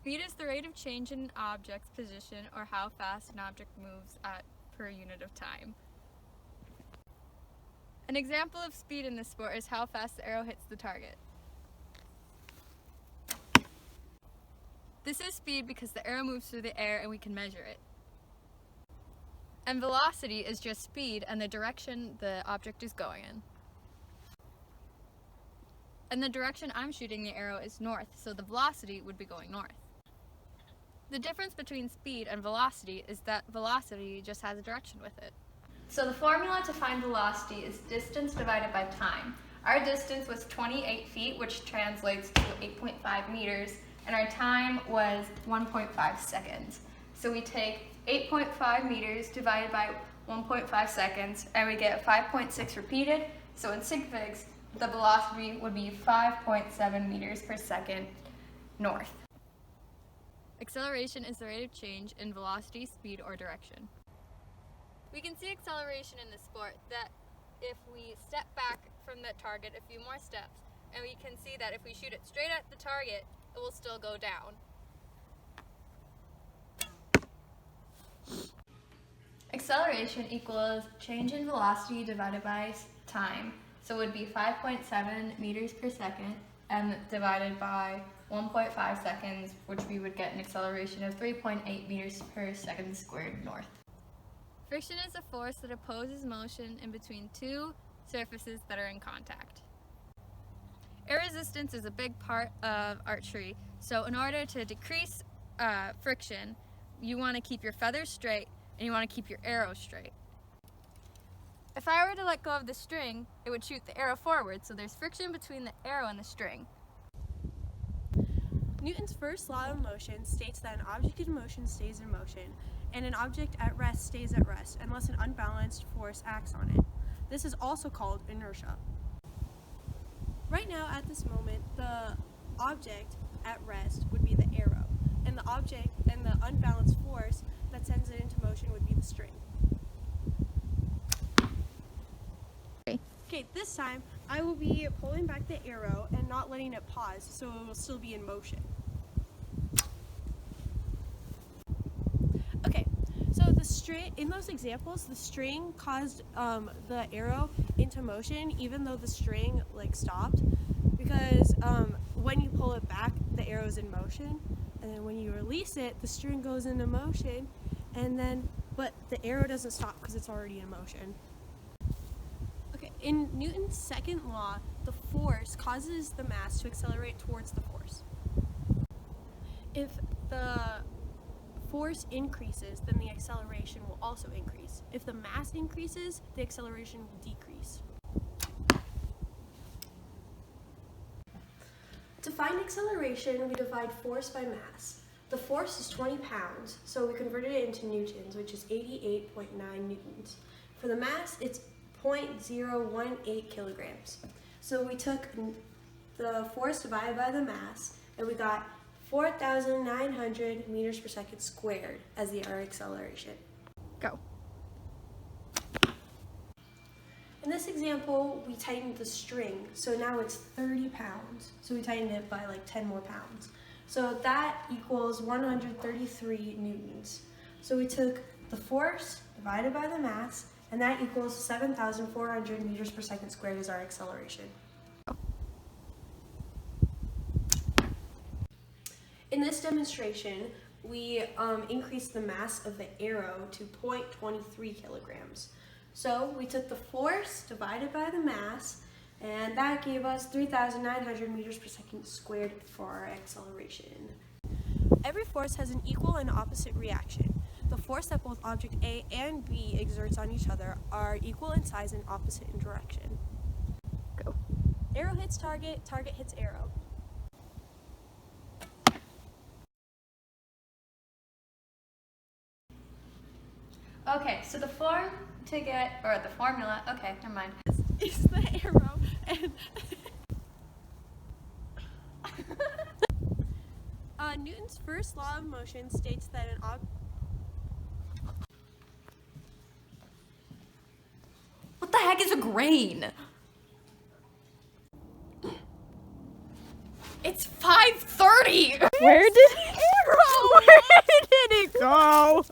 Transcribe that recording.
Speed is the rate of change in an object's position or how fast an object moves per unit of time. An example of speed in this sport is how fast the arrow hits the target. This is speed because the arrow moves through the air and we can measure it. And velocity is just speed and the direction the object is going in. And the direction I'm shooting the arrow is north, so the velocity would be going north. The difference between speed and velocity is that velocity just has a direction with it. So the formula to find velocity is distance divided by time. Our distance was 28 feet, which translates to 8.5 meters, and our time was 1.5 seconds. So we take 8.5 meters divided by 1.5 seconds, and we get 5.6 repeated. So in sig figs, the velocity would be 5.7 meters per second north. Acceleration is the rate of change in velocity, speed, or direction. We can see acceleration in this sport that if we step back from the target a few more steps, and we can see that if we shoot it straight at the target, it will still go down. Acceleration equals change in velocity divided by time. So it would be 5.7 meters per second and divided by 1.5 seconds, which we would get an acceleration of 3.8 meters per second squared north. Friction is a force that opposes motion in between two surfaces that are in contact. Air resistance is a big part of archery, so in order to decrease friction, you want to keep your feathers straight and you want to keep your arrow straight. If I were to let go of the string, it would shoot the arrow forward, so there's friction between the arrow and the string. Newton's first law of motion states that an object in motion stays in motion, and an object at rest stays at rest unless an unbalanced force acts on it. This is also called inertia. Right now, at this moment, the object at rest would be the arrow, and the unbalanced force that sends it into motion would be the string. Okay, this time I will be pulling back the arrow and not letting it pause, so it will still be in motion. Okay, so in those examples, the string caused the arrow into motion, even though the string stopped, because when you pull it back, the arrow is in motion, and then when you release it, the string goes into motion, but the arrow doesn't stop because it's already in motion. In Newton's second law, the force causes the mass to accelerate towards the force. If the force increases, then the acceleration will also increase. If the mass increases, the acceleration will decrease. To find acceleration, we divide force by mass. The force is 20 pounds, so we converted it into newtons, which is 88.9 newtons. For the mass, it's 0.018 kilograms. So we took the force divided by the mass, and we got 4,900 meters per second squared as our acceleration. Go. In this example, we tightened the string, so now it's 30 pounds. So we tightened it by 10 more pounds. So that equals 133 newtons. So we took the force divided by the mass, and that equals 7,400 meters per second squared as our acceleration. In this demonstration, we increased the mass of the arrow to 0.23 kilograms. So we took the force divided by the mass, and that gave us 3,900 meters per second squared for our acceleration. Every force has an equal and opposite reaction. The force that both object A and B exerts on each other are equal in size and opposite in direction. Go. Arrow hits target, target hits arrow. Okay, so the formula, okay, never mind. Is the arrow, and Newton's first law of motion states that an object. What the heck is a grain? It's 5:30. Where did it go?